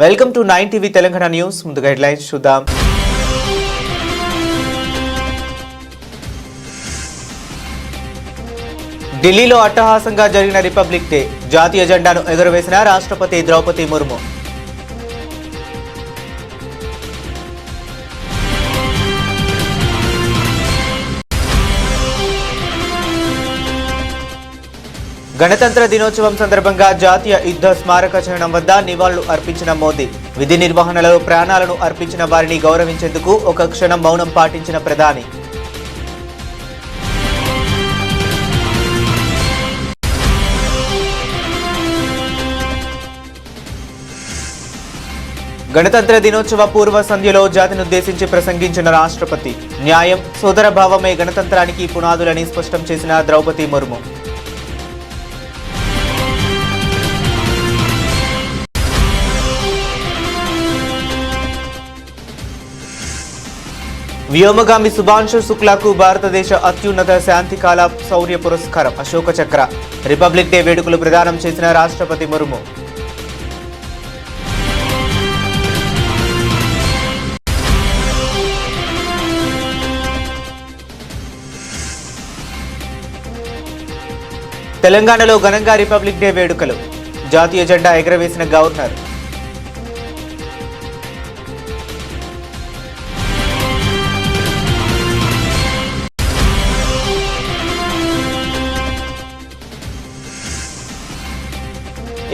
Welcome to 9 TV Telangana news. ముందుగా headlines చూద్దాం. ఢిల్లీలో అట్టహాసంగా జరిగిన రిపబ్లిక్ డే. జాతీయ జెండాను ఎగురవేసిన రాష్ట్రపతి ద్రౌపది ముర్ము. గణతంత్ర దినోత్సవం సందర్భంగా జాతీయ యుద్ధ స్మారక చిహ్నం వద్ద నివాళులు అర్పించిన మోదీ. విధి నిర్వహణలో ప్రాణాలను అర్పించిన వారిని గౌరవించేందుకు ఒక క్షణం మౌనం పాటించిన ప్రధాని. గణతంత్ర దినోత్సవ పూర్వ సంధ్యలో జాతినుద్దేశించి ప్రసంగించిన రాష్ట్రపతి. న్యాయం, సోదరభావమే గణతంత్రానికి పునాదులని స్పష్టం చేసిన ద్రౌపది ముర్ము. వ్యోమగామి శుభాంశు శుక్లాకు భారతదేశ అత్యున్నత శాంతికాల శౌర్య పురస్కారం అశోక చక్ర. రిపబ్లిక్ డే వేడుకలు ప్రదానం చేసిన రాష్ట్రపతి ముర్ము. తెలంగాణలో ఘనంగా రిపబ్లిక్ డే వేడుకలు. జాతీయ జెండా ఎగురవేసిన గవర్నర్.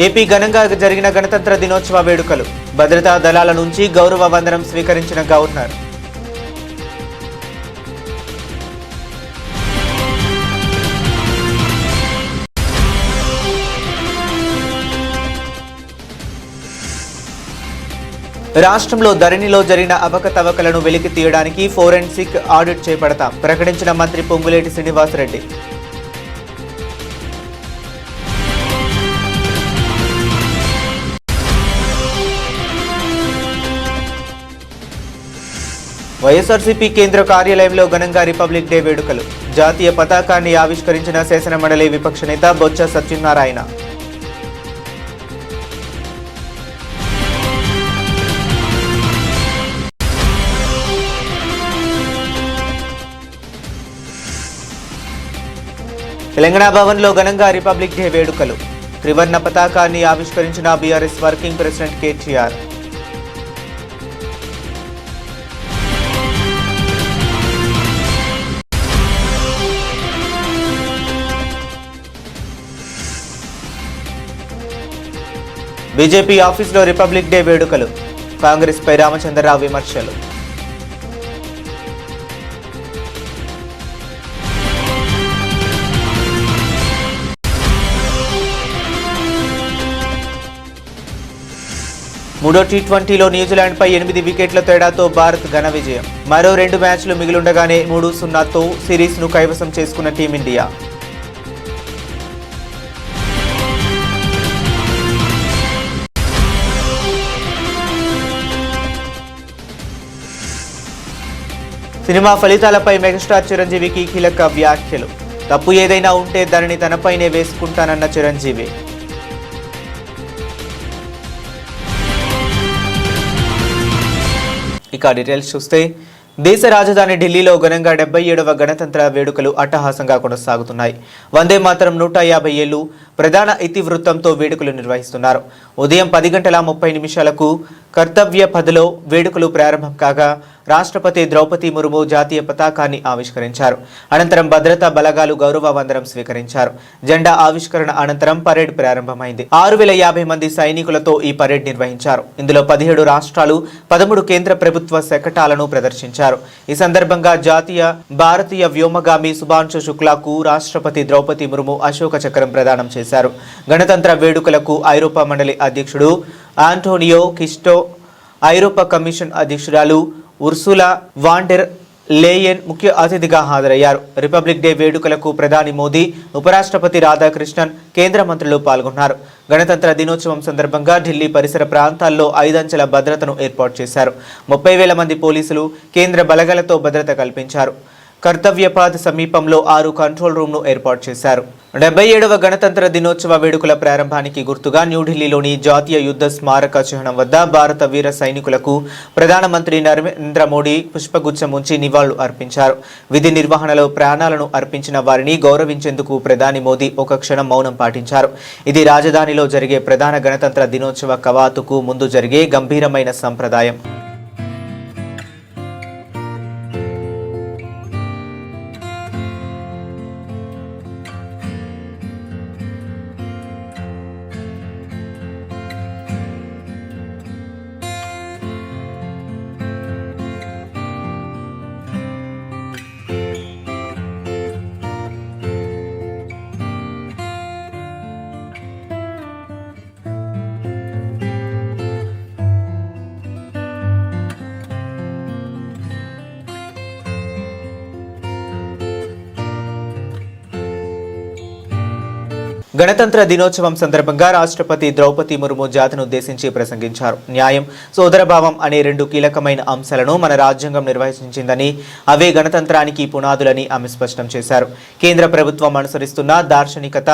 ఏపీ ఘనంగా జరిగిన గణతంత్ర దినోత్సవ వేడుకలు. భద్రతా దళాల నుంచి గౌరవ వందనం స్వీకరించిన గవర్నర్. రాష్ట్రంలో ధరణిలో జరిగిన అవకతవకలను వెలికి తీయడానికి ఫోరెన్సిక్ ఆడిట్ చేపడతాం ప్రకటించిన మంత్రి పొంగులేటి శ్రీనివాసరెడ్డి. వైఎస్ఆర్సీపీ కేంద్ర కార్యాలయంలో ఘనంగా రిపబ్లిక్ డే వేడుకలు. జాతీయ పతాకాన్ని ఆవిష్కరించిన శాసనమండలి విపక్ష నేత బొత్స సత్యనారాయణ. తెలంగాణ భవన్లో ఘనంగా రిపబ్లిక్ డే వేడుకలు. త్రివర్ణ పతాకాన్ని ఆవిష్కరించిన BRS working president KTR. BJP ఆఫీసులో రిపబ్లిక్ డే వేడుకలు. కాంగ్రెస్ పై రామచంద్రరావు విమర్శలు. మూడో టీ20లో న్యూజిలాండ్పై 8 వికెట్ల తేడాతో భారత్ ఘన విజయం. మరో 2 మ్యాచ్లు మిగిలుండగానే 3-0తో సిరీస్ను కైవసం చేసుకున్న టీమిండియా. సినిమా ఫలితాలపై మెగాస్టార్ చిరంజీవికి కీలక వ్యాఖ్యలు. తప్పు ఏదైనా ఉంటే దానిని తనపైనే వేసుకుంటానన్న చిరంజీవి. ఇక డీటెయిల్స్ చూస్తే దేశ రాజధాని ఢిల్లీలో ఘనంగా 77వ గణతంత్ర వేడుకలు అట్టహాసంగా కొనసాగుతున్నాయి. వందే మాతరం 150 ఏళ్లు ప్రధాన ఇతివృత్తంతో వేడుకలు నిర్వహిస్తున్నారు. ఉదయం 10:30 కర్తవ్య పథలో వేడుకలు ప్రారంభం కాగా రాష్ట్రపతి ద్రౌపది ముర్ము జాతీయ పతాకాన్ని ఆవిష్కరించారు. అనంతరం భద్రతా బలగాలు గౌరవ వందనం స్వీకరించారు. జెండా ఆవిష్కరణ అనంతరం పరేడ్ ప్రారంభమైంది. 6050 మంది సైనికులతో ఈ పరేడ్ నిర్వహించారు. ఇందులో 17 రాష్ట్రాలు 13 కేంద్ర ప్రభుత్వ శకటాలను ప్రదర్శించారు. ఈ సందర్భంగా భారతీయ వ్యోమగామి శుభాంశు శుక్లాకు రాష్ట్రపతి ద్రౌపది ముర్ము అశోక చక్రం ప్రదానం చేశారు. గణతంత్ర వేడుకలకు ఐరోపా మండలి అధ్యక్షుడు ఆంటోనియో కిస్టో, ఐరోపా కమిషన్ అధ్యక్షురాలు ఉర్సులా వాన్ డెర్ లేయన్ ముఖ్య అతిథిగా హాజరయ్యారు. రిపబ్లిక్ డే వేడుకలకు ప్రధాని మోదీ, ఉపరాష్ట్రపతి రాధాకృష్ణన్, కేంద్ర మంత్రులు పాల్గొన్నారు. గణతంత్ర దినోత్సవం సందర్భంగా ఢిల్లీ పరిసర ప్రాంతాల్లో 5 అంచెల భద్రతను ఏర్పాటు చేశారు. 30,000 మంది పోలీసులు, కేంద్ర బలగాలతో భద్రత కల్పించారు. కర్తవ్యపాద్ సమీపంలో 6 కంట్రోల్ రూమ్ను ఏర్పాటు చేశారు. 77వ గణతంత్ర దినోత్సవ వేడుకల ప్రారంభానికి గుర్తుగా న్యూఢిల్లీలోని జాతీయ యుద్ధ స్మారక చిహ్నం వద్ద భారత వీర సైనికులకు ప్రధానమంత్రి నరేంద్ర మోడీ పుష్పగుచ్చం ఉంచి నివాళులు అర్పించారు. విధి నిర్వహణలో ప్రాణాలను అర్పించిన వారిని గౌరవించేందుకు ప్రధాని మోదీ ఒక క్షణం మౌనం పాటించారు. ఇది రాజధానిలో జరిగే ప్రధాన గణతంత్ర దినోత్సవ కవాతుకు ముందు జరిగే గంభీరమైన సంప్రదాయం. గణతంత్ర దినోత్సవం సందర్భంగా రాష్ట్రపతి ద్రౌపది ముర్ము జాతిని ఉద్దేశించి ప్రసంగించారు. న్యాయం, సోదరభావం అనే 2 కీలకమైన అంశాలను మన రాజ్యాంగం నిర్వహించిందని, అవే గణతంత్రానికి పునాదులని ఆమె స్పష్టం చేశారు. కేంద్ర ప్రభుత్వం అనుసరిస్తున్న దార్శనికత,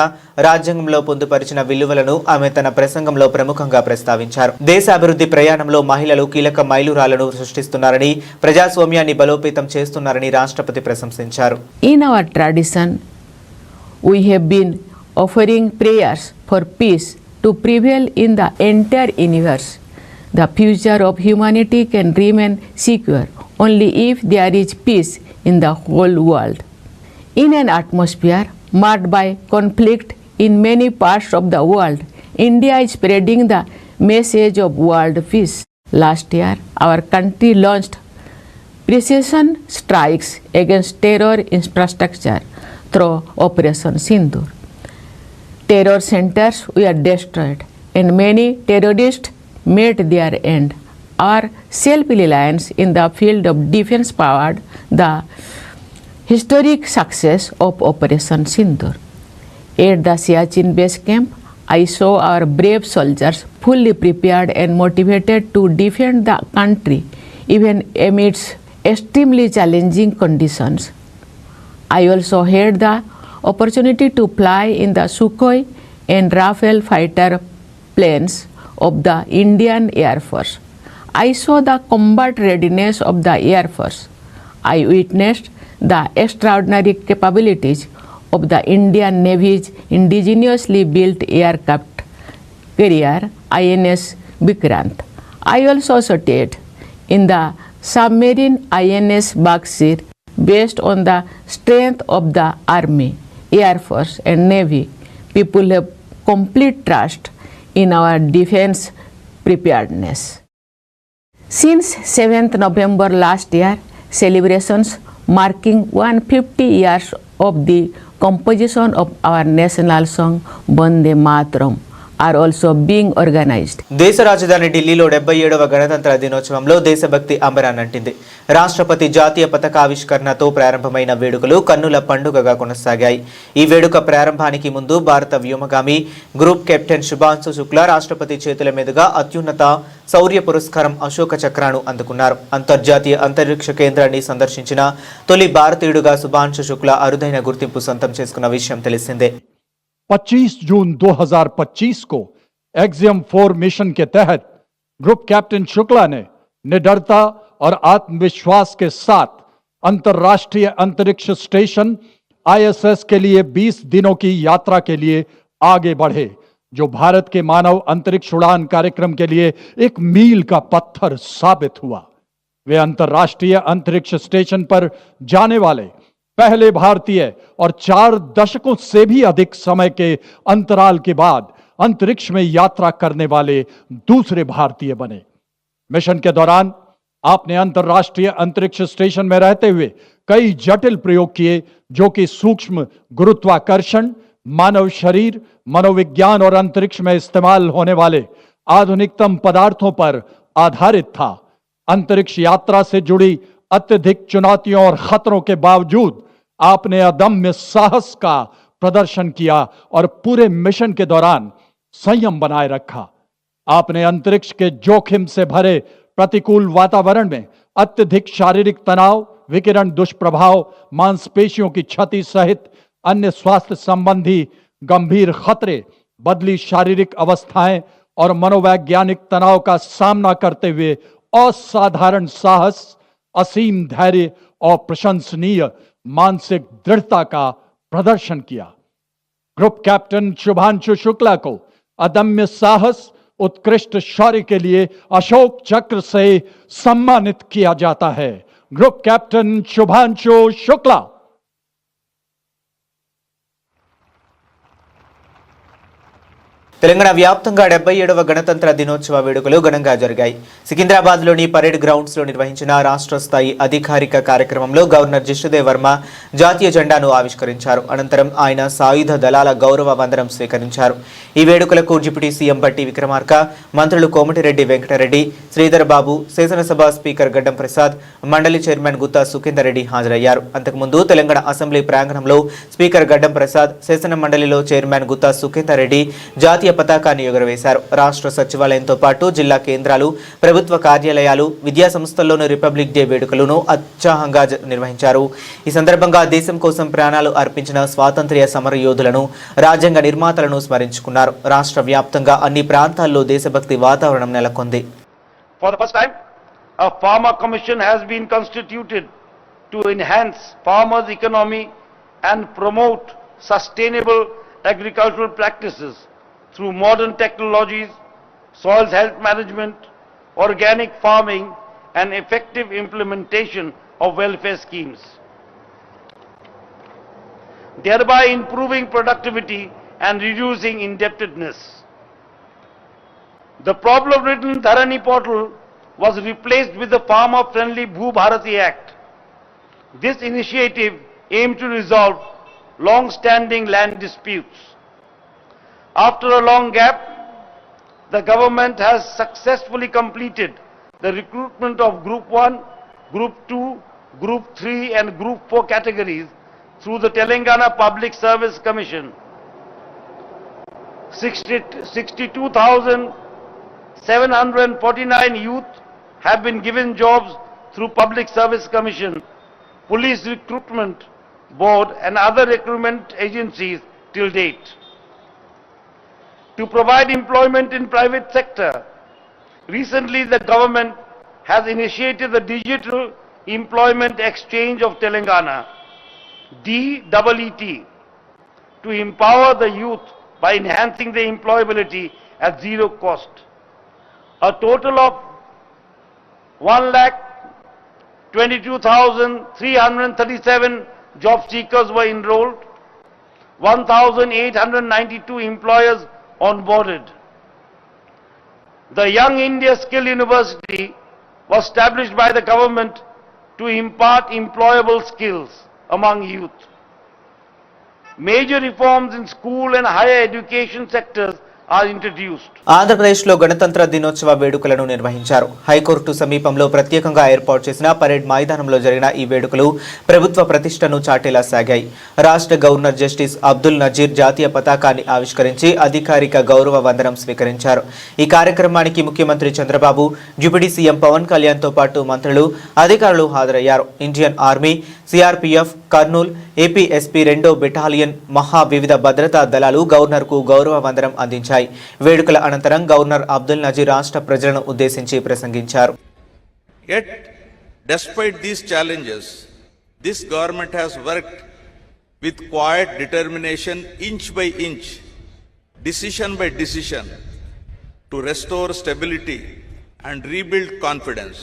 రాజ్యాంగంలో పొందుపరిచిన విలువలను ఆమె తన ప్రసంగంలో ప్రముఖంగా ప్రస్తావించారు. దేశ అభివృద్ధి ప్రయాణంలో మహిళలు కీలక మైలురాళ్లను సృష్టిస్తున్నారని, ప్రజాస్వామ్యాన్ని బలోపేతం చేస్తున్నారని రాష్ట్రపతి ప్రశంసించారు. In our tradition, we have been offering prayers for peace to prevail in the entire universe. The future of humanity can remain secure only if there is peace in the whole world. In an atmosphere marked by conflict in many parts of the world, India is spreading the message of world peace. Last year, our country launched precision strikes against terror infrastructure through Operation Sindoor. Terror centers were destroyed and many terrorists met their end. Our self-reliance in the field of defense powered the historic success of Operation Sindoor. At the Siachen base camp, I saw our brave soldiers fully prepared and motivated to defend the country even amidst extremely challenging conditions. I also had the opportunity to fly in the Sukhoi and Rafale fighter planes of the Indian Air Force. I saw the combat readiness of the Air Force. I witnessed the extraordinary capabilities of the Indian Navy's indigenously built aircraft carrier INS Vikrant. I also studied in the submarine INS Bagsir. Based on the strength of the Army, Air Force and Navy, people have complete trust in our defense preparedness. Since 7th November last year, celebrations marking 150 years of the composition of our national song Vande Mataram are also being organized. దేశ రాజధాని ఢిల్లీలో 77వ గణతంత్ర దినోత్సవంలో దేశభక్తి అంబరాన్నంటింది. రాష్ట్రపతి జాతీయ పతాకావిష్కరణతో ప్రారంభమైన వేడుకలు కన్నుల పండుగగా కొనసాగాయి. ఈ వేడుక ప్రారంభానికి ముందు భారత వ్యోమగామి గ్రూప్ కెప్టెన్ శుభాంశు శుక్లా రాష్ట్రపతి చేతుల మీదుగా అత్యున్నత శౌర్య పురస్కారం అశోక చక్రాను అందుకున్నారు. అంతర్జాతీయ అంతరిక్ష కేంద్రాన్ని సందర్శించిన తొలి భారతీయుడుగా శుభాంశు శుక్లా అరుదైన గుర్తింపు సొంతం చేసుకున్న విషయం తెలిసిందే. 25 जून 2025 को एक्सियम 4 मिशन के तहत ग्रुप कैप्टन शुक्ला ने निडरता और आत्मविश्वास के साथ अंतर्राष्ट्रीय अंतरिक्ष स्टेशन ISS के लिए 20 दिनों की यात्रा के लिए आगे बढ़े, जो भारत के मानव अंतरिक्ष उड़ान कार्यक्रम के लिए एक मील का पत्थर साबित हुआ। वे अंतर्राष्ट्रीय अंतरिक्ष स्टेशन पर जाने वाले पहले भारतीय और 4 दशकों से भी अधिक समय के अंतराल के बाद अंतरिक्ष में यात्रा करने वाले दूसरे भारतीय बने। मिशन के दौरान आपने अंतर्राष्ट्रीय अंतरिक्ष स्टेशन में रहते हुए कई जटिल प्रयोग किए, जो कि सूक्ष्म गुरुत्वाकर्षण, मानव शरीर, मनोविज्ञान और अंतरिक्ष में इस्तेमाल होने वाले आधुनिकतम पदार्थों पर आधारित था। अंतरिक्ष यात्रा से जुड़ी अत्यधिक चुनौतियों और खतरों के बावजूद आपने अदम्य साहस का प्रदर्शन किया और पूरे मिशन के दौरान संयम बनाए रखा। आपने अंतरिक्ष के जोखिम से भरे प्रतिकूल वातावरण में अत्यधिक शारीरिक तनाव, विकिरण दुष्प्रभाव, मांसपेशियों की क्षति सहित अन्य स्वास्थ्य संबंधी गंभीर खतरे, बदली शारीरिक अवस्थाएं और मनोवैज्ञानिक तनाव का सामना करते हुए असाधारण साहस, असीम धैर्य और प्रशंसनीय मानसिक दृढ़ता का प्रदर्शन किया। ग्रुप कैप्टन शुभांशु शुक्ला को अदम्य साहस, उत्कृष्ट शौर्य के लिए अशोक चक्र से सम्मानित किया जाता है। Group captain Shubhanshu Shukla. తెలంగాణ వ్యాప్తంగా 77వ గణతంత్ర దినోత్సవ వేడుకలు ఘనంగా జరిగాయి. సికింద్రాబాద్లోని పరేడ్ గ్రౌండ్స్లో నిర్వహించిన రాష్ట్ర స్థాయి అధికారిక కార్యక్రమంలో గవర్నర్ జిష్ణుదేవ్ వర్మ జాతీయ జెండాను ఆవిష్కరించారు. అనంతరం ఆయన సాయుధ దళాల గౌరవ వందనం స్వీకరించారు. ఈ వేడుకలకు డిప్యూటీ సీఎం బట్టి విక్రమార్క, మంత్రులు కోమటిరెడ్డి వెంకటరెడ్డి, శ్రీధర్ బాబు, శాసనసభ స్పీకర్ గడ్డం ప్రసాద్, మండలి చైర్మన్ గుత్తా సుఖేందర్ రెడ్డి హాజరయ్యారు. అంతకుముందు తెలంగాణ అసెంబ్లీ ప్రాంగణంలో స్పీకర్ గడ్డం ప్రసాద్, శాసన మండలిలో చైర్మన్ గుత్తా సుఖేందర్ రెడ్డి జాతీయ పతాకాన్ని ఎగురవేశారు. రాష్ట్ర సచివాలయంతో పాటు జిల్లా కేంద్రాలు, ప్రభుత్వ కార్యాలయాలు, విద్యా సంస్థల్లోనూ రిపబ్లిక్ డే వేడుకలను ఉత్సాహంగా నిర్వహించారు. ఈ సందర్భంగా దేశం కోసం ప్రాణాలు అర్పించిన స్వాతంత్ర్య సమరయోధులను, రాజ్యాంగ నిర్మాతలను స్మరించుకున్నారు. రాష్ట్ర వ్యాప్తంగా అన్ని ప్రాంతాల్లో దేశభక్తి వాతావరణం నెలకొంది. For the first time, a farmer commission has been constituted to enhance farmers' economy and promote sustainable agricultural practices through modern technologies, soil health management, organic farming and effective implementation of welfare schemes, thereby improving productivity and reducing indebtedness. The problem-ridden Dharani portal was replaced with the farmer-friendly Bhu Bharati Act. This initiative aimed to resolve long-standing land disputes. After a long gap, the government has successfully completed the recruitment of Group 1, Group 2, Group 3 and Group 4 categories through the Telangana Public Service Commission. 62,749 youth have been given jobs through Public Service Commission, Police Recruitment Board and other recruitment agencies till date. To provide employment in private sector, recently the government has initiated the Digital Employment Exchange of Telangana, DEET, to empower the youth by enhancing their employability at zero cost. A total of 1,22,337 job seekers were enrolled, 1,892 employers onboarded. The Young India Skill University was established by the government to impart employable skills among youth. Major reforms in school and higher education sectors are introduced. ఆంధ్రప్రదేశ్లో గణతంత్ర దినోత్సవ వేడుకలను నిర్వహించారు. High court సమీపంలో ప్రత్యేకంగా ఏర్పాటు చేసిన parade మైదానంలో జరిగిన ఈ వేడుకలు ప్రభుత్వ ప్రతిష్టను చాటేలా సాగాయి. రాష్ట్ర గవర్నర్ జస్టిస్ అబ్దుల్ నజీర్ జాతీయ పతాకాన్ని ఆవిష్కరించి అధికారిక గౌరవ వందనం స్వీకరించారు. ఈ కార్యక్రమానికి ముఖ్యమంత్రి చంద్రబాబు, డిప్యూటీ సీఎం పవన్ కళ్యాణ్తో పాటు మంత్రులు, అధికారులు హాజరయ్యారు. Indian army, CRPF, Kurnool, AP SP 2వ బెటాలియన్ మహా వివిధ భద్రతా దళాలు గవర్నర్కు గౌరవ వందనం అందించాయి. వేడుకల అనంతరం గవర్నర్ అబ్దుల్ నజీర్ రాష్ట్ర ప్రజలను ఉద్దేశించి ప్రసంగించారు. Yet, despite these challenges, this government has worked with quiet determination, inch by inch, decision by decision, to restore stability and rebuild confidence.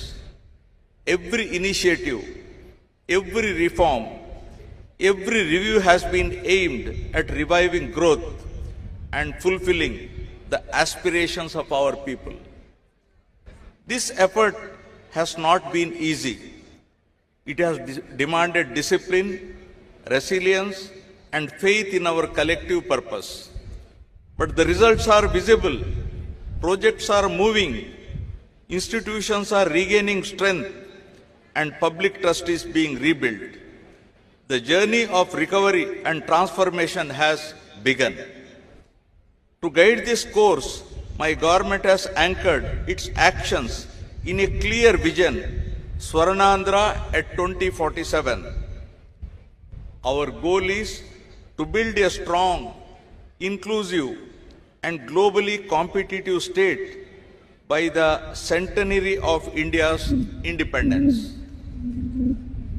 Every initiative, every reform, every review has been aimed at reviving growth and fulfilling the aspirations of our people. This effort has not been easy. It has demanded discipline, resilience, and faith in our collective purpose. But the results are visible. Projects are moving, institutions are regaining strength, and public trust is being rebuilt. The journey of recovery and transformation has begun. To guide this course, my government has anchored its actions in a clear vision Swarnandhra at 2047. Our goal is to build a strong, inclusive and globally competitive state by the centenary of India's independence.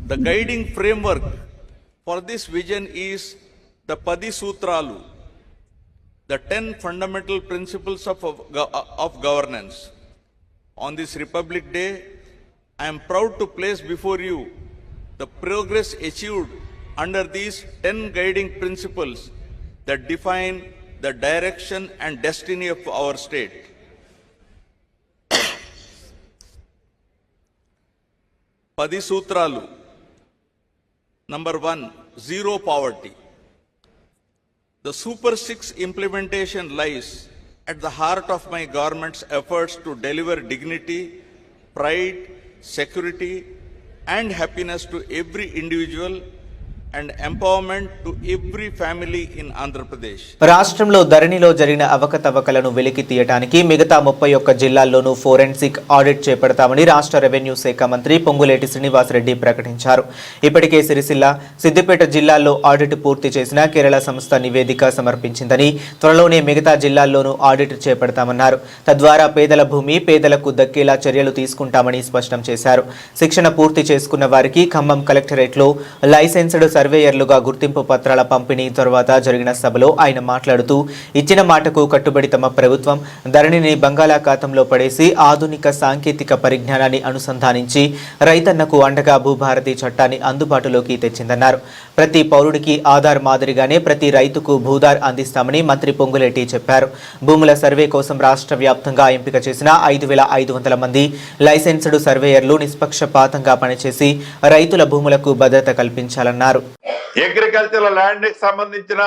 The guiding framework for this vision is the Padi Sutralu, the 10 fundamental principles of governance. On this Republic Day, I am proud to place before you the progress achieved under these 10 guiding principles that define the direction and destiny of our state. Padi Sutralu. Number 1, zero poverty. The Super 6 implementation lies at the heart of my government's efforts to deliver dignity, pride, security and happiness to every individual and empowerment to every family in Andhra Pradesh. రాష్ట్రంలో ధరణిలో జరిగిన అవకతవకలను వెలికి తీయడానికి మిగతా 31 జిల్లాల్లోనూ forensic audit చేపడతామని రాష్ట్ర revenue శాఖ మంత్రి పొంగులేటి శ్రీనివాసరెడ్డి ప్రకటించారు. ఇప్పటికే సిరిసిల్ల, సిద్దిపేట జిల్లాల్లో ఆడిట్ పూర్తి చేసిన కేరళ సంస్థ నివేదిక సమర్పించిందని, త్వరలోనే మిగతా జిల్లాల్లోనూ ఆడిట్ చేపడతామన్నారు. తద్వారా పేదల భూమి పేదలకు దక్కేలా చర్యలు తీసుకుంటామని స్పష్టం చేశారు. శిక్షణ పూర్తి చేసుకున్న వారికి ఖమ్మం కలెక్టరేట్లో లైసెన్స్డ్ సర్వేయర్లుగా గుర్తింపు పత్రాల పంపిణీ తర్వాత జరిగిన సభలో ఆయన మాట్లాడుతూ, ఇచ్చిన మాటకు కట్టుబడి తమ ప్రభుత్వం ధరణిని బంగాళాఖాతంలో పడేసి ఆధునిక సాంకేతిక పరిజ్ఞానాన్ని అనుసంధానించి రైతన్నకు అండగా భూభారతి చట్టాన్ని అందుబాటులోకి తెచ్చిందన్నారు. ప్రతి పౌరుడికి ఆధార్ మాదిరిగానే ప్రతి రైతుకు భూధార్ అందిస్తామని మంత్రి పొంగులేటి చెప్పారు. భూముల సర్వే కోసం రాష్ట్ర వ్యాప్తంగా ఎంపిక చేసిన 5,500 మంది లైసెన్స్డ్ సర్వేయర్లు నిష్పక్షపాతంగా పనిచేసి రైతుల భూములకు భద్రత కల్పించాలన్నారు. అగ్రికల్చర్ ల్యాండ్ కి సంబంధించిన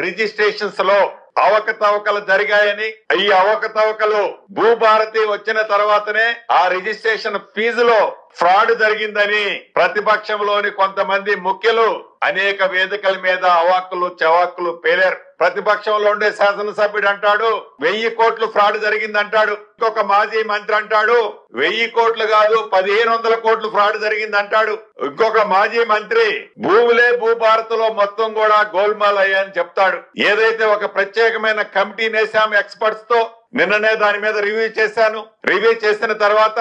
రిజిస్ట్రేషన్స్ లో అవకతవకలు జరిగాయని, ఈ అవకతవకలు భూభారతి వచ్చిన తర్వాతనే ఆ రిజిస్ట్రేషన్ ఫీజులో ఫ్రాడ్ జరిగిందని ప్రతిపక్షంలోని కొంతమంది ముఖ్యులు అనేక వేదికల మీద అవాక్కులు చవాక్కులు పేలారు. ప్రతిపక్షంలో ఉండే శాసనసభ్యుడు అంటాడు 1000 కోట్లు ఫ్రాడ్ జరిగిందంటాడు. ఇంకొక మాజీ మంత్రి అంటాడు 1000 కోట్లు కాదు 1500 కోట్లు ఫ్రాడ్ జరిగిందంటాడు. ఇంకొక మాజీ మంత్రి భూములే భూభారత్లో మొత్తం కూడా గోల్మాల్ అయ్యాయని చెప్తాడు. ఏదైతే ఒక ప్రత్యేకమైన కమిటీ నేసాము ఎక్స్పర్ట్స్ తో, నిన్ననే దాని మీద రివ్యూ చేశాను. రివ్యూ చేసిన తర్వాత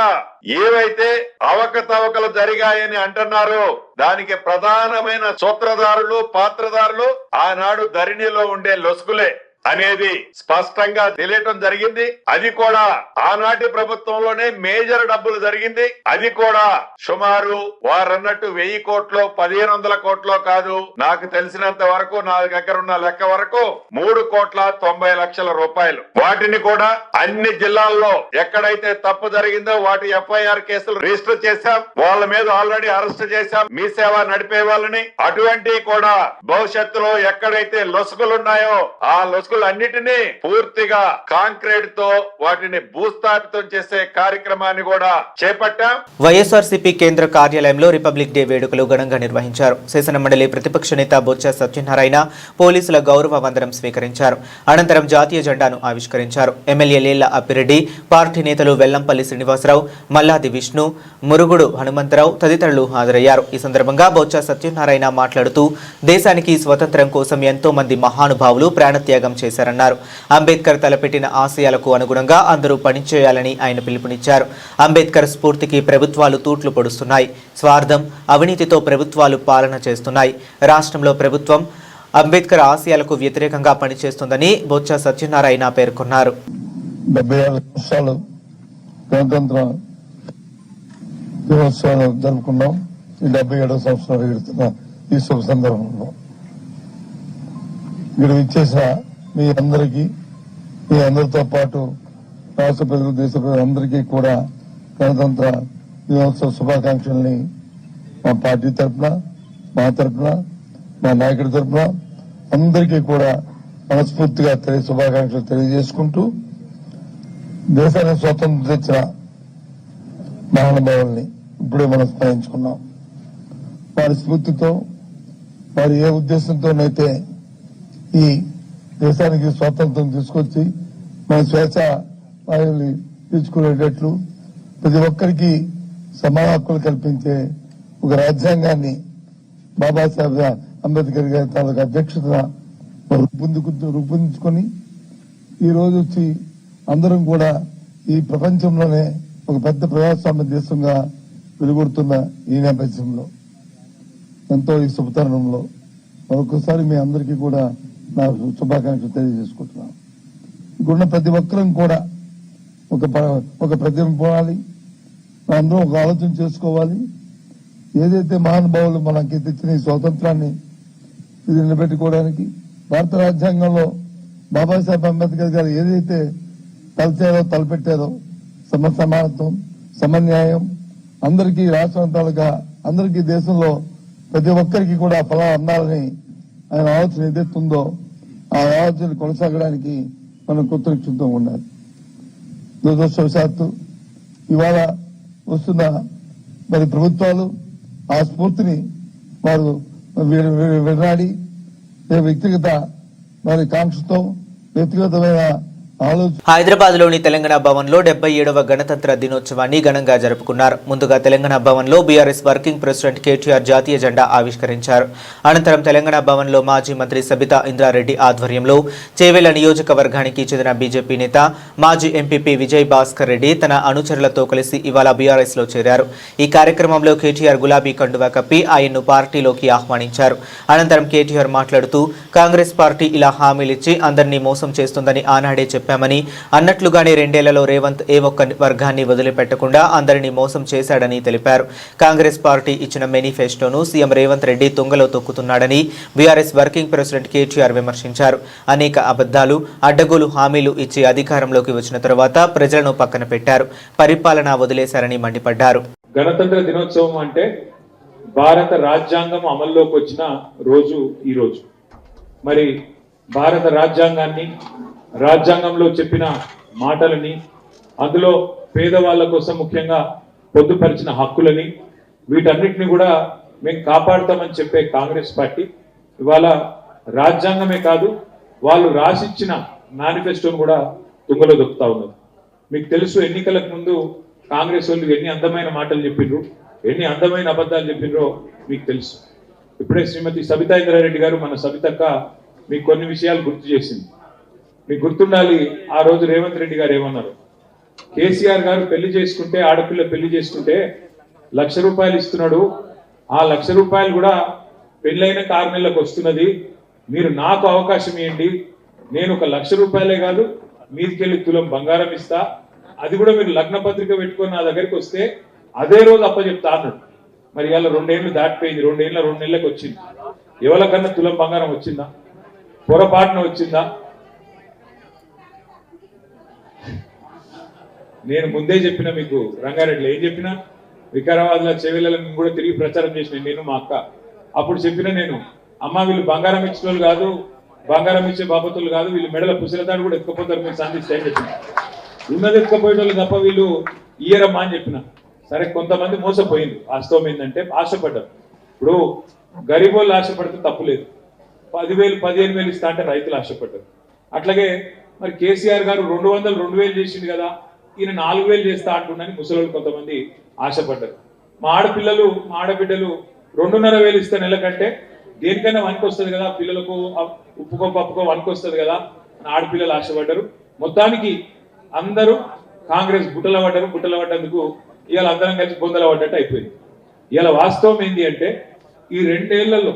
ఏవైతే అవకతవకలు జరిగాయని అంటున్నారో దానికి ప్రధానమైన సూత్రధారులు, పాత్రధారులు ఆనాడు ధరణిలో ఉండే లొసుగులే అనేది స్పష్టంగా తెలియటం జరిగింది. అది కూడా ఆనాటి ప్రభుత్వంలోనే మేజర్ డబ్బులు జరిగింది. అది కూడా సుమారు వారన్నట్టు 1000 కోట్లు 1500 కోట్లు కాదు, నాకు తెలిసినంత వరకు నా దగ్గర ఉన్న లెక్క వరకు 3,90,00,000 రూపాయలు. వాటిని కూడా అన్ని జిల్లాల్లో ఎక్కడైతే తప్పు జరిగిందో వాటి FIR కేసులు రిజిస్టర్ చేశాం. వాళ్ళ మీద ఆల్రెడీ అరెస్ట్ చేశాం. మీ సేవ నడిపే వాళ్ళని. అటువంటి కూడా భవిష్యత్తులో ఎక్కడైతే లొసుగులున్నాయో ఆ అన్నిటినీ పూర్తిగా కాంక్రీట్ తో వాటిని భూస్థాపితం చేసే కార్యక్రమాన్ని కూడా చేపట్టాం. వైఎస్ఆర్సీపీ కేంద్ర కార్యాలయంలో రిపబ్లిక్ డే వేడుకలు ఘనంగా నిర్వహించారు. శాసన మండలి ప్రతిపక్ష నేత బొత్స సత్యనారాయణ పోలీసుల గౌరవ వందనం స్వీకరించారు. అనంతరం జాతీయ జెండాను ఆవిష్కరించారు. ఎమ్మెల్యే లేళ్ల అప్పిరెడ్డి, పార్టీ నేతలు వెల్లంపల్లి శ్రీనివాసరావు, మల్లాది విష్ణు, మురుగుడు హనుమంతరావు తదితరులు హాజరయ్యారు. ఈ సందర్భంగా బొత్స సత్యనారాయణ మాట్లాడుతూ, దేశానికి స్వతంత్రం కోసం ఎంతో మంది మహానుభావులు ప్రాణత్యాగం చేశారన్నారు. అంబేద్కర్ తలపెట్టిన ఆశయాలకు అనుగుణంగా అందరూ పనిచేయాలని ఆయన పిలుపునిచ్చారు. అంబేద్కర్ స్ఫూర్తికి ప్రభుత్వాలు తూట్లు పొడుస్తున్నాయి. స్వార్థం, అవినీతితో ప్రభుత్వాలు పాలన చేస్తున్నాయి. రాష్ట్రంలో ప్రభుత్వం అంబేద్కర్ ఆశయాలకు వ్యతిరేకంగా పనిచేస్తుందని బొత్స సత్యనారాయణ పేర్కొన్నారు. 76 సంవత్సరాలు గణతంత్ర దినోత్సవాలు జరుపుకున్నాం. ఈ 77వ సంవత్సరాలు గడుతున్న ఈ శుభ సందర్భంలో ఇక్కడ ఇచ్చేసిన మీ అందరితో పాటు రాష్ట్ర ప్రజలు, దేశ ప్రజలందరికీ కూడా గణతంత్ర దినోత్సవ శుభాకాంక్షల్ని మా పార్టీ తరఫున, మా తరఫున, మా నాయకుడి తరఫున అందరికీ కూడా మనస్ఫూర్తిగా శుభాకాంక్షలు తెలియజేసుకుంటూ, దేశానికి స్వాతంత్రం తెచ్చిన మహానుభావుల్ని ఇప్పుడే మనం స్మరించుకున్నాం. వారి స్ఫూర్తితో, వారి ఏ ఉద్దేశంతోనైతే ఈ దేశానికి స్వాతంత్రం తీసుకొచ్చి మన స్వేచ్ఛ వాయువుని తీర్చుకునేటట్లు ప్రతి ఒక్కరికి సమాన హక్కులు కల్పించే ఒక రాజ్యాంగాన్ని బాబాసాహెబ్ అంబేద్కర్ గారి తాలూకు అధ్యక్షతన రూపొందించుకొని ఈ రోజు వచ్చి అందరం కూడా ఈ ప్రపంచంలోనే ఒక పెద్ద ప్రజాస్వామ్య దేశంగా వెలుగొడుతున్న ఈ నేపథ్యంలో ఎంతో ఈ శుభతరుణంలో మరొకసారి మీ అందరికీ కూడా నా శుభాకాంక్షలు తెలియజేసుకుంటున్నాను. ఇక్కడున్న ప్రతి ఒక్కరం కూడా ఒక ప్రతిమ పోవాలి, అందరూ ఒక ఆలోచన చేసుకోవాలి. ఏదైతే మహానుభావులు మనకి తెచ్చిన ఈ స్వాతంత్రాన్ని ఇది నిలబెట్టుకోవడానికి భారత రాజ్యాంగంలో బాబాసాహెబ్ అంబేద్కర్ గారు ఏదైతే తలపెట్టారో సమానత్వం, సమన్యాయం, అందరికీ రాష్ట్రాంతాలుగా అందరికీ దేశంలో ప్రతి ఒక్కరికి కూడా ఫలం అందాలని ఆయన ఆలోచన ఏదైతుందో ఆ ఆలోచన కొనసాగడానికి మనం కృతజ్ఞతతో ఉండాలి. దురదృష్టవశాత్తు ఇవాళ వస్తున్న మరి ప్రభుత్వాలు ఆ స్ఫూర్తిని వారు విడనాడి వ్యక్తిగత మరి కాంక్షతో వ్యక్తిగతమైన హైదరాబాద్ లోని తెలంగాణ భవన్ లో 77వ గణతంత్ర దినోత్సవాన్ని ఘనంగా జరుపుకున్నారు. ముందుగా తెలంగాణ భవన్ లో బీఆర్ఎస్ వర్కింగ్ ప్రెసిడెంట్ కేటీఆర్ జాతీయ జెండా ఆవిష్కరించారు. అనంతరం తెలంగాణ భవన్ లో మాజీ మంత్రి సబితా ఇంద్రారెడ్డి ఆధ్వర్యంలో చేవెళ్ల నియోజకవర్గానికి చెందిన బీజేపీ నేత మాజీ ఎంపీపీ విజయ్ భాస్కర్ రెడ్డి తన అనుచరులతో కలిసి ఇవాళ బీఆర్ఎస్ లో చేరారు. ఈ కార్యక్రమంలో కేటీఆర్ గులాబీ కండువా కప్పి ఆయన్ను పార్టీలోకి ఆహ్వానించారు. అనంతరం కేటీఆర్ మాట్లాడుతూ కాంగ్రెస్ పార్టీ ఇలా హామీలిచ్చి అందరినీ మోసం చేస్తుందని ఆనాడే చెప్పామని, అన్నట్లుగానే 2 ఏళ్లలో రేవంత్ ఏ ఒక్క వర్గాన్ని వదిలిపెట్టకుండా అందరినీ మోసం చేశాడని తెలిపారు. కాంగ్రెస్ పార్టీ ఇచ్చిన మేనిఫెస్టోను సీఎం రేవంత్ రెడ్డి తుంగలో తొక్కుతున్నాడని బీఆర్ఎస్ వర్కింగ్ ప్రెసిడెంట్ కేటీఆర్ విమర్శించారు. అనేక అబద్దాలు, అడ్డగోలు హామీలు ఇచ్చి అధికారంలోకి వచ్చిన తర్వాత ప్రజలను పక్కన పెట్టారు, పరిపాలన వదిలేశారని మండిపడ్డారు. గణతంత్ర దినోత్సవం అంటే భారత రాజ్యాంగం అమల్లోకి వచ్చిన రోజు ఈ రోజు. మరి భారత రాజ్యాంగాన్ని, రాజ్యాంగంలో చెప్పిన మాటలని, అందులో పేదవాళ్ల కోసం ముఖ్యంగా పొందుపరిచిన హక్కులని, వీటన్నిటిని కూడా మేము కాపాడుతామని చెప్పే కాంగ్రెస్ పార్టీ ఇవాళ రాజ్యాంగమే కాదు, వాళ్ళు రాసిచ్చిన మేనిఫెస్టోను కూడా తుంగలో దొక్కుతా ఉన్నారు. మీకు తెలుసు, ఎన్నికలకు ముందు కాంగ్రెస్ వాళ్ళు ఎన్ని అందమైన మాటలు చెప్పిండ్రు, ఎన్ని అందమైన అబద్ధాలు చెప్పిండ్రో మీకు తెలుసు. ఇప్పుడే శ్రీమతి సబితా ఇంద్రారెడ్డి గారు, మన సబితక్క మీకు కొన్ని విషయాలు గుర్తు చేసింది. మీకు గుర్తుండాలి, ఆ రోజు రేవంత్ రెడ్డి గారు ఏమన్నారు, కేసీఆర్ గారు పెళ్లి చేసుకుంటే, ఆడపిల్ల పెళ్లి చేసుకుంటే ₹1,00,000 ఇస్తున్నాడు, ఆ ₹1,00,000 కూడా పెళ్ళైన 6 నెలలకు వస్తున్నది, మీరు నాకు అవకాశం ఇవ్వండి, నేను ఒక ₹1,00,000 కాదు మీదికెళ్ళి తులం బంగారం ఇస్తా, అది కూడా మీరు లగ్న పత్రిక పెట్టుకొని నా దగ్గరికి వస్తే అదే రోజు అప్పచెప్తా అన్నాడు. మరి ఇవాళ 2 ఏళ్ళు దాటిపోయింది, 2 ఏళ్ళ 2 నెలలకు వచ్చింది. ఎవరికన్నా తులం బంగారం వచ్చిందా? పొరపాటున వచ్చిందా? నేను ముందే చెప్పిన మీకు, రంగారెడ్డిలో ఏం చెప్పినా, వికారాబాద్ లో చెవెళ్ళని కూడా తిరిగి ప్రచారం చేసిన నేను, మా అక్క. అప్పుడు చెప్పిన నేను, అమ్మ వీళ్ళు బంగారం ఇచ్చిన వాళ్ళు కాదు, బంగారం ఇచ్చే బాపతులు కాదు, వీళ్ళు మెడల పుసిలతాడు కూడా ఎత్తుకపోతారు, మీరు సంధిస్తే అని చెప్పిన. ఉన్నది ఎత్తుకపోయేటోళ్ళు తప్ప వీళ్ళు ఇయ్యరమ్మా అని చెప్పిన. సరే, కొంతమంది మోసపోయింది. వాస్తవం ఏంటంటే ఆశపడ్డారు. ఇప్పుడు గరీబోళ్ళు ఆశపడితే తప్పు లేదు, 10,000 15,000 ఇస్తా అంటే రైతులు ఆశపడ్డారు. అట్లాగే మరి కేసీఆర్ గారు 200 2,000 చేసింది కదా, ఈయన 4,000 చేస్తా అంటుండని ముసలోళ్ళు కొంతమంది ఆశపడ్డారు. మా ఆడపిల్లలు, మా ఆడబిడ్డలు 2,500 ఇస్తే నెల కంటే దేనికైనా వనికి కదా, పిల్లలకు ఉప్పుకో పప్పుకో వనికి వస్తుంది కదా అని ఆడపిల్లలు ఆశపడ్డారు. మొత్తానికి అందరూ కాంగ్రెస్ గుట్టల పడ్డందుకు ఇవాళ అందరం కలిసి బొందల పడ్డట్టు అయిపోయింది. ఇవాళ వాస్తవం ఏంటి అంటే, ఈ 2 ఏళ్లలో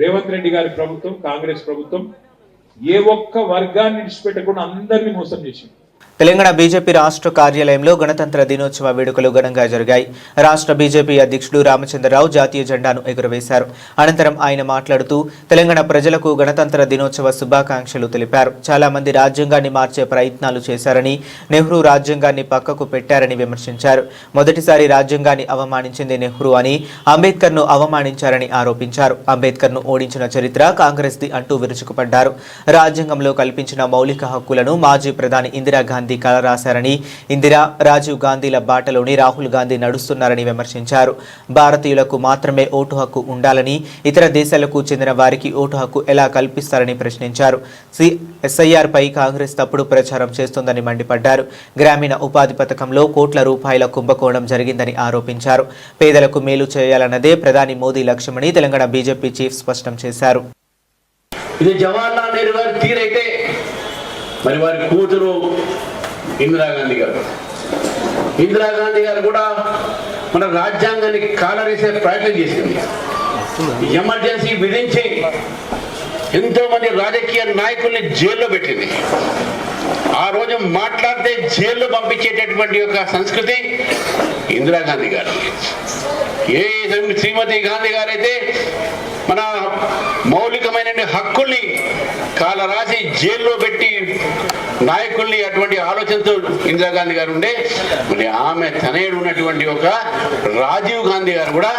రేవంత్ రెడ్డి గారి ప్రభుత్వం, కాంగ్రెస్ ప్రభుత్వం ఏ ఒక్క వర్గాన్ని విడిచిపెట్టకుండా అందరినీ మోసం చేసింది. తెలంగాణ బీజేపీ రాష్ట్ర కార్యాలయంలో గణతంత్ర దినోత్సవ వేడుకలు ఘనంగా జరిగాయి. రాష్ట్ర బీజేపీ అధ్యక్షుడు రామచంద్రరావు జాతీయ జెండాను ఎగురవేశారు. అనంతరం ఆయన మాట్లాడుతూ తెలంగాణ ప్రజలకు గణతంత్ర దినోత్సవ శుభాకాంక్షలు తెలిపారు. చాలా మంది రాజ్యాంగాన్ని మార్చే ప్రయత్నాలు చేశారని, నెహ్రూ రాజ్యాంగాన్ని పక్కకు పెట్టారని విమర్శించారు. మొదటిసారి రాజ్యాంగాన్ని అవమానించింది నెహ్రూ అని, అంబేద్కర్ను అవమానించారని ఆరోపించారు. అంబేద్కర్ను ఓడించిన చరిత్ర కాంగ్రెస్ది అంటూ విరుచుకుపడ్డారు. రాజ్యాంగంలో కల్పించిన మౌలిక హక్కులను మాజీ ప్రధాని ఇందిరాగాంధీ గాంధీ కల రాశారని, ఇందిరా, రాజీవ్ గాంధీల బాటలోని రాహుల్ గాంధీ నడుస్తున్నారని విమర్శించారు. భారతీయులకు మాత్రమే ఓటు హక్కు ఉండాలని, ఇతర దేశాలకు చెందిన వారికి ఓటు హక్కు ఎలా కల్పిస్తారని ప్రశ్నించారు. ఎస్ఐఆర్ పై కాంగ్రెస్ తప్పుడు ప్రచారం చేస్తోందని మండిపడ్డారు. గ్రామీణ ఉపాధి పథకంలో కోట్ల రూపాయల కుంభకోణం జరిగిందని ఆరోపించారు. పేదలకు మేలు చేయాలన్నదే ప్రధాని మోదీ లక్ష్యమని తెలంగాణ బీజేపీ చీఫ్ స్పష్టం చేశారు. ఇది జవహర్లాల్ నెహ్రూ గారి తీరైతే మరి వారి కూతురు ఇందిరాగాంధీ గారు కూడా మన రాజ్యాంగాన్ని కాలరేసే ప్రయత్నం చేసింది. ఎమర్జెన్సీ విధించి ఎంతో మంది రాజకీయ నాయకుల్ని జైల్లో పెట్టింది. ఆ రోజు మాట్లాడితే జైల్లో పంపించేటటువంటి ఒక సంస్కృతి ఇందిరాగాంధీ గారు. శ్రీమతి గాంధీ గారైతే మన మౌలికమైన హక్కుల్ని కాలరాసి జైల్లో పెట్టి నాయకుల్ని అటువంటి ఆలోచనతో ఇందిరాగాంధీ గారు ఉండే, మరి ఆమె తనయుడు ఉన్నటువంటి ఒక రాజీవ్ గాంధీ గారు కూడా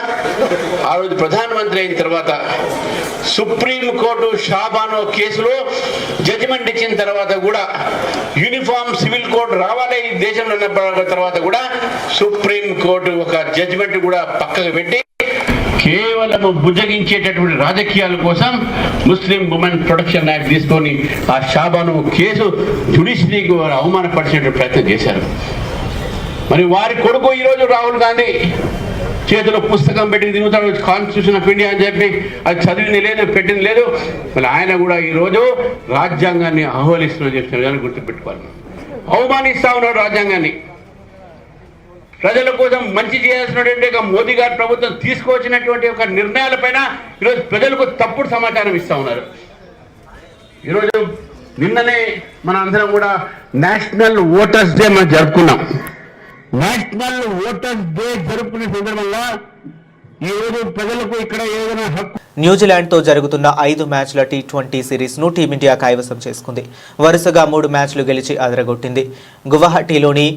ఆ రోజు ప్రధానమంత్రి అయిన తర్వాత సుప్రీంకోర్టు షాబానో కేసులో జడ్జిమెంట్ ఇచ్చిన తర్వాత కూడా యూనిఫామ్ సివిల్ కోడ్ రావాలి ఈ దేశంలో ఉన్న తర్వాత కూడా సుప్రీంకోర్టు ఒక జడ్జిమెంట్ కూడా పక్కకు పెట్టి కేవలం బుజ్జగించేటటువంటి రాజకీయాల కోసం ముస్లిం ఉమెన్ ప్రొటెక్షన్ యాక్ట్ తీసుకొని ఆ షాబాను కేసు జ్యుడిషియరీకి అవమానపరిచేట ప్రయత్నం చేశారు. మరి వారి కొడుకు ఈరోజు రాహుల్ గాంధీ చేతిలో పుస్తకం పెట్టి తిరుగుతాడు, కాన్స్టిట్యూషన్ ఆఫ్ ఇండియా అని చెప్పి అది చదివింది లేదు, పెట్టింది లేదు. మరి ఆయన కూడా ఈరోజు రాజ్యాంగాన్ని ఆహ్వానిస్తున్నారని చెప్పిన గుర్తుపెట్టుకోవాలి. అవమానిస్తా ఉన్నాడు రాజ్యాంగాన్ని. ప్రజల కోసం మంచి చేయాల్సినటువంటి మోదీ గారి ప్రభుత్వం తీసుకువచ్చినటువంటి ఒక నిర్ణయాలపైన ఈరోజు ప్రజలకు తప్పుడు సమాచారం ఇస్తా ఉన్నారు. ఈరోజు నిన్ననే మన అందరం కూడా నేషనల్ ఓటర్స్ డే మనం జరుపుకున్నాం. నేషనల్ ఓటర్స్ డే జరుపుకునే సందర్భంగా ఈరోజు ప్రజలకు ఇక్కడ ఏదైనా హక్కు. న్యూజిలాండ్తో జరుగుతున్న 5 మ్యాచ్ల టీ20 సిరీస్ను టీమిండియా కైవసం చేసుకుంది. వరుసగా 3 మ్యాచ్లు గెలిచి అదరగొట్టింది. గువాహటీలోని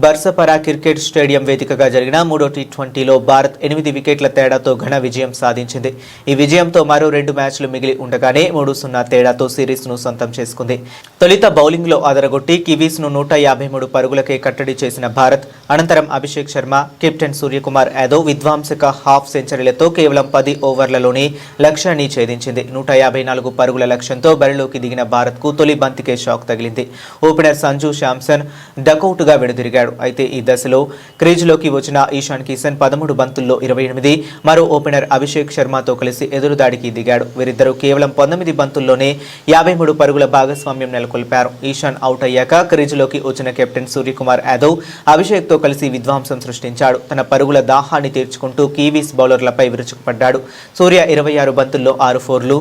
బర్సపరా క్రికెట్ స్టేడియం వేదికగా జరిగిన 3వ టీ20లో భారత్ 8 వికెట్ల తేడాతో ఘన విజయం సాధించింది. ఈ విజయంతో మరో 2 మ్యాచ్లు మిగిలి ఉండగానే 3-0 తేడాతో సిరీస్ను సొంతం చేసుకుంది. తొలిత బౌలింగ్లో అదరగొట్టి కివీస్ను 153 పరుగులకే కట్టడి చేసిన భారత్ అనంతరం అభిషేక్ శర్మ, కెప్టెన్ సూర్యకుమార్ యాదవ్ విధ్వంసక హాఫ్ సెంచరీలతో కేవలం 10 ఓవర్లలోనే లక్ష్యాన్ని ఛేదించింది. 154 పరుగుల లక్ష్యంతో బరిలోకి దిగిన భారత్కు తొలి బంతికే షాక్ తగిలింది. ఓపెనర్ సంజు శాంసన్ డకౌట్గా వెనుదిరిగాడు. అయితే ఈ దశలో క్రీజులోకి వచ్చిన ఈశాన్ కిషన్ 13 బంతుల్లో 28, మరో ఓపెనర్ అభిషేక్ శర్మతో కలిసి ఎదురుదాడికి దిగాడు. వీరిద్దరూ కేవలం 19 బంతుల్లోనే 53 పరుగుల భాగస్వామ్యం నెలకొల్పారు. ఈశాన్ అవుట్ అయ్యాక క్రీజులోకి వచ్చిన కెప్టెన్ సూర్యకుమార్ యాదవ్ అభిషేక్తో కలిసి విధ్వంసం సృష్టించాడు. తన పరుగుల దాహాన్ని తీర్చుకుంటూ కివీస్ బౌలర్లపై విరుచుకుపడ్డాడు. సూర్య 26 బంతుల్లో 6 ఫోర్లు,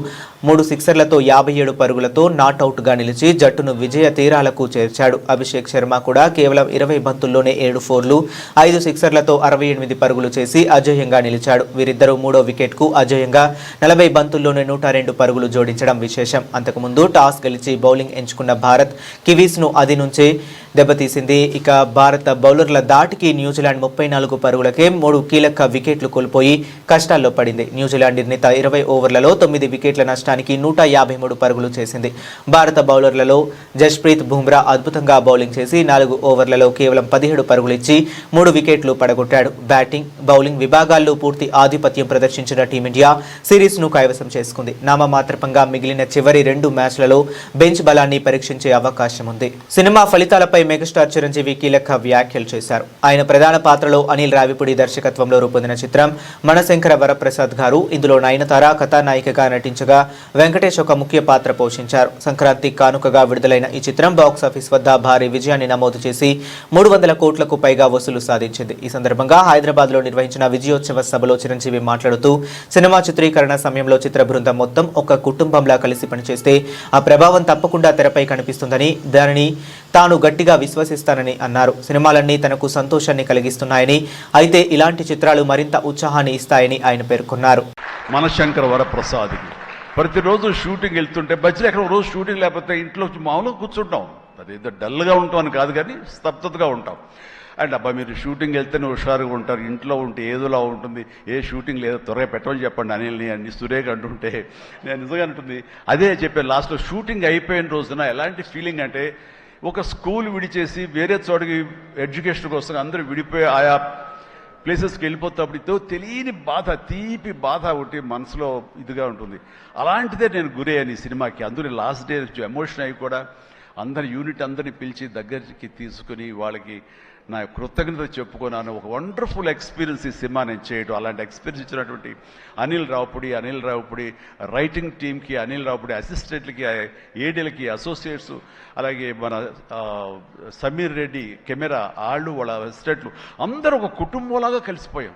3 సిక్సర్లతో 57 పరుగులతో నాట్అవుట్గా నిలిచి జట్టును విజయ తీరాలకు చేర్చాడు. అభిషేక్ శర్మ కూడా కేవలం 20 బంతుల్లోనే 7 ఫోర్లు, 5 సిక్సర్లతో 68 పరుగులు చేసి అజేయంగా నిలిచాడు. వీరిద్దరూ 3వ వికెట్కు అజేయంగా 40 బంతుల్లోనే 102 పరుగులు జోడించడం విశేషం. అంతకుముందు టాస్ గెలిచి బౌలింగ్ ఎంచుకున్న భారత్ కివీస్ను అది నుంచే దెబ్బతీసింది. ఇక భారత బౌలర్ల దాటికి న్యూజిలాండ్ 34 పరుగులకే 3 కీలక వికెట్లు కోల్పోయి కష్టాల్లో పడింది. న్యూజిలాండ్ నిర్ణీత 20 ఓవర్లలో 9 వికెట్ల నష్టానికి 153 పరుగులు చేసింది. భారత బౌలర్లలో జస్ప్రీత్ బుమ్రా అద్భుతంగా బౌలింగ్ చేసి 4 ఓవర్లలో కేవలం 17 పరుగులిచ్చి 3 వికెట్లు పడగొట్టాడు. బ్యాటింగ్, బౌలింగ్ విభాగాల్లో పూర్తి ఆధిపత్యం ప్రదర్శించిన టీమిండియా సిరీస్ను కైవసం చేసుకుంది. నామమాత్రపంగా మిగిలిన చివరి 2 మ్యాచ్లలో బెంచ్ బలాన్ని పరీక్షించే అవకాశం ఉంది. సినిమా ఫలితాలపై మెగాస్టార్ చిరంజీవి కీలక వ్యాఖ్యలు చేశారు. ఆయన ప్రధాన పాత్రలో అనిల్ రావిపూడి దర్శకత్వంలో రూపొందిన చిత్రం మనశంకర వరప్రసాద్ గారు. ఇందులో నయనతార కథానాయికగా నటించగా వెంకటేష్ ఒక ముఖ్య పాత్ర పోషించారు. సంక్రాంతి కానుకగా విడుదలైన ఈ చిత్రం బాక్సాఫీస్ వద్ద భారీ విజయాన్ని నమోదు చేసి 300 కోట్లకు పైగా వసూలు సాధించింది. ఈ సందర్భంగా హైదరాబాద్లో నిర్వహించిన విజయోత్సవ సభలో చిరంజీవి మాట్లాడుతూ సినిమా చిత్రీకరణ సమయంలో చిత్ర బృందం మొత్తం ఒక కుటుంబంలా కలిసి పనిచేస్తే ఆ ప్రభావం తప్పకుండా తెరపై కనిపిస్తుందని, దానిని తాను గట్టిగా విశ్వసిస్తానని అన్నారు. సినిమాలన్నీ తనకు సంతోషాన్ని కలిగిస్తున్నాయని, అయితే ఇలాంటి చిత్రాలు మరింత ఉత్సాహాన్ని ఇస్తాయని ఆయన పేర్కొన్నారు. మనశంకర వరప్రసాద్ ప్రతిరోజు షూటింగ్ వెళ్తుంటే మధ్యలో ఎక్కడ రోజు షూటింగ్ లేకపోతే ఇంట్లో మామూలుగా కూర్చుంటాం. అదేదో డల్గా ఉంటాం అని కాదు, కానీ స్తబ్దతగా ఉంటాం. అండ్ అబ్బా మీరు షూటింగ్ వెళ్తేనే హుషారుగా ఉంటారు, ఇంట్లో ఉంటే ఏదోలా ఉంటుంది, ఏ షూటింగ్ లేదో త్వరగా పెట్టమని చెప్పండి అనిల్ని అని సురేఖ అంటుంటే నేను నిజంగా అంటుంది. అదే చెప్పాను లాస్ట్లో షూటింగ్ అయిపోయిన రోజున ఎలాంటి ఫీలింగ్ అంటే ఒక స్కూల్ విడిచేసి వేరే చోటకి ఎడ్యుకేషన్ కోసం అందరూ విడిపోయి ఆయా ప్లేసెస్కి వెళ్ళిపోతాప్పుడు తెలియని బాధ, తీపి బాధ ఒకటి మనసులో ఇదిగా ఉంటుంది. అలాంటిదే నేను గురయ్యాను ఈ సినిమాకి. అందులో లాస్ట్ డే ఎమోషన్ అయ్యి కూడా యూనిట్ అందరిని పిలిచి దగ్గరికి తీసుకుని వాళ్ళకి నా కృతజ్ఞత చెప్పుకున్నాను. ఒక వండర్ఫుల్ ఎక్స్పీరియన్స్ ఈ సినిమా నేను చేయడం. అలాంటి ఎక్స్పీరియన్స్ ఇచ్చినటువంటి అనిల్ రావుపుడి రైటింగ్ టీమ్కి, అనిల్ రావుపుడి అసిస్టెంట్లకి, ఏడీలకి, అసోసియేట్స్, అలాగే మన సమీర్ రెడ్డి కెమెరా వాళ్ళ అసిస్టెంట్లు అందరూ ఒక కుటుంబంలాగా కలిసిపోయాం.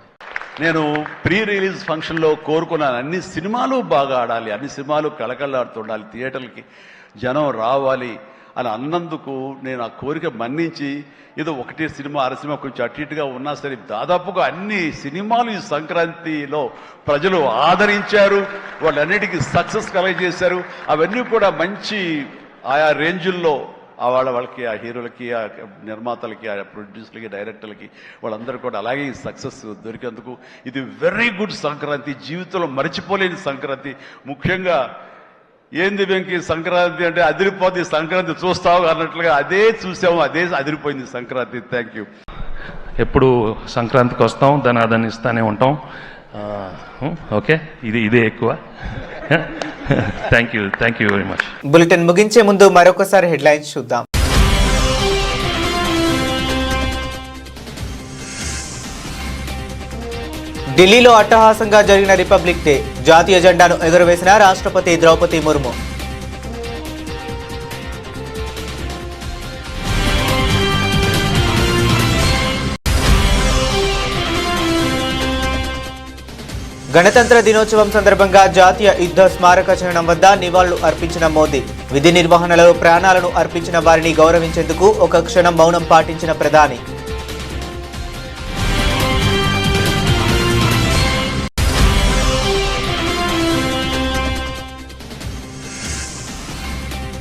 నేను ప్రీ రిలీజ్ ఫంక్షన్లో కోరుకున్నాను అన్ని సినిమాలు బాగా ఆడాలి, అన్ని సినిమాలు కళకళలాడుతుండాలి, థియేటర్లకి జనం రావాలి అని అన్నందుకు నేను ఆ కోరిక మన్నించి ఏదో ఒకటి సినిమా అర సినిమా కొంచెం అటు ఇటుగా ఉన్నా సరే దాదాపుగా అన్ని సినిమాలు ఈ సంక్రాంతిలో ప్రజలు ఆదరించారు, వాళ్ళన్నిటికీ సక్సెస్ కలగజేశారు. అవన్నీ కూడా మంచి ఆయా రేంజుల్లో వాళ్ళకి, ఆ హీరోలకి, ఆ నిర్మాతలకి, ఆ ప్రొడ్యూసర్లకి, డైరెక్టర్లకి వాళ్ళందరూ కూడా అలాగే ఈ సక్సెస్ దొరికేందుకు ఇది వెరీ గుడ్ సంక్రాంతి, జీవితంలో మర్చిపోలేని సంక్రాంతి. ముఖ్యంగా ఏంది వెంకీ సంక్రాంతి అంటే అదిరిపోతుంది సంక్రాంతి చూస్తావు అన్నట్లుగా అదే చూసాము, అదే అదిరిపోయింది సంక్రాంతి. Thank you. ఎప్పుడు సంక్రాంతికి వస్తాం, దాన్ని ఇస్తానే ఉంటాం. ఓకే, ఇదే ఎక్కువ. Thank you very much. Bulletin ముగించే ముందు మరొకసారి హెడ్లైన్స్ చూద్దాం. ఢిల్లీలో అట్టహాసంగా జరిగిన రిపబ్లిక్ డే. జాతీయ జెండాను ఎగురవేసిన రాష్ట్రపతి ద్రౌపది ముర్ము. గణతంత్ర దినోత్సవం సందర్భంగా జాతీయ యుద్ధ స్మారక చిహ్నం వద్ద నివాళులు అర్పించిన మోదీ. విధి నిర్వహణలో ప్రాణాలను అర్పించిన వారిని గౌరవించేందుకు ఒక క్షణం మౌనం పాటించిన ప్రధాని.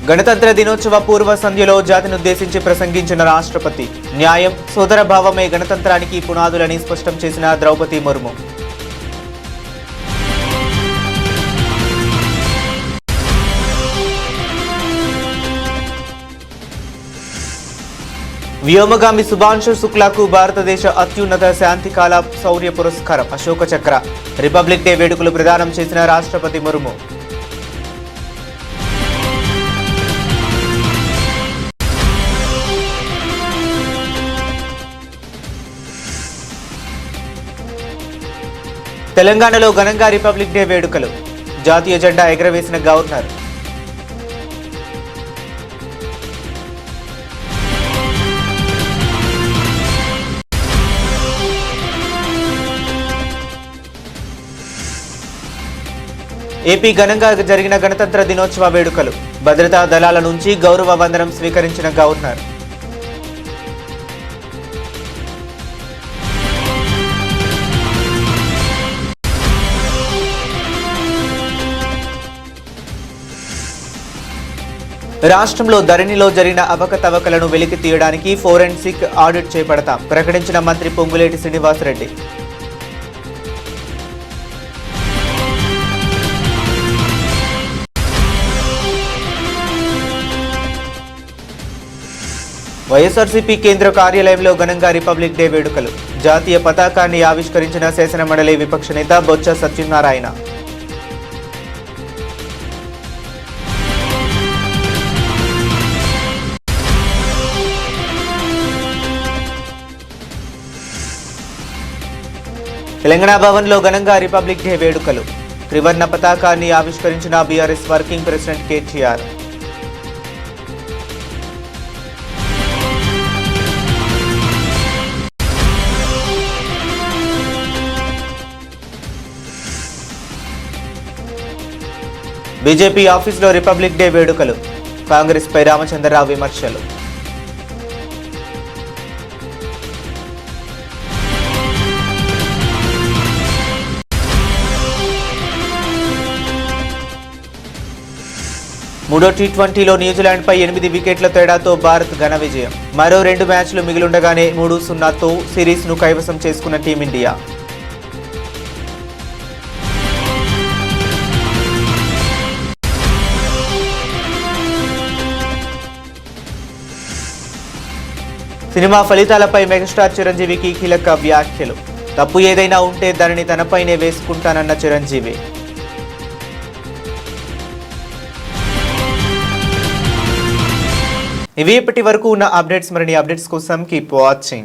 గణతంత్ర దినోత్సవ పూర్వ సంధ్యలో జాతినుద్దేశించి ప్రసంగించిన రాష్ట్రపతి. న్యాయం, సోదరభావమే గణతంత్రానికి పునాదులని స్పష్టం చేసిన ద్రౌపది ముర్ము. వ్యోమగామి శుభాంశు శుక్లాకు భారతదేశ అత్యున్నత శాంతికాల శౌర్య పురస్కారం అశోక చక్ర. రిపబ్లిక్ డే వేడుకలు ప్రదానం చేసిన రాష్ట్రపతి ముర్ము. తెలంగాణలో ఘనంగా రిపబ్లిక్ డే వేడుకలు. జాతీయ జెండా ఎగరవేసిన గవర్నర్. ఏపీ ఘనంగా జరిగిన గణతంత్ర దినోత్సవ వేడుకలు. భద్రతా దళాల నుంచి గౌరవ వందనం స్వీకరించిన గవర్నర్. రాష్ట్రంలో ధరణిలో జరిగిన అవకతవకలను వెలికి తీయడానికి ఫోరెన్సిక్ ఆడిట్ చేపడతాం ప్రకటించిన మంత్రి పొంగులేటి శ్రీనివాసరెడ్డి. వైఎస్ఆర్సీపీ కేంద్ర కార్యాలయంలో ఘనంగా రిపబ్లిక్ డే వేడుకలు. జాతీయ పతాకాన్ని ఆవిష్కరించిన శాసనమండలి విపక్ష నేత బొత్స సత్యనారాయణ. తెలంగాణ భవన్లో ఘనంగా రిపబ్లిక్ డే వేడుకలు. త్రివర్ణ పతాకాన్ని ఆవిష్కరించిన BRS working president KTR. BJP ఆఫీసులో రిపబ్లిక్ డే వేడుకలు. కాంగ్రెస్ పై రామచంద్రరావు విమర్శలు. మూడో టీ20లో న్యూజిలాండ్పై 8 వికెట్ల తేడాతో భారత్ ఘన విజయం. మరో 2 మ్యాచ్లు మిగిలుండగానే 3-0తో సిరీస్ను కైవసం చేసుకున్న టీమిండియా. సినిమా ఫలితాలపై మెగాస్టార్ చిరంజీవికి కీలక వ్యాఖ్యలు. తప్పు ఏదైనా ఉంటే దానిని తనపైనే వేసుకుంటానన్న చిరంజీవి. ఇవి ఇప్పటి వరకు ఉన్న అప్డేట్స్. మరిన్ని అప్డేట్స్ కోసం కీప్ వాచింగ్.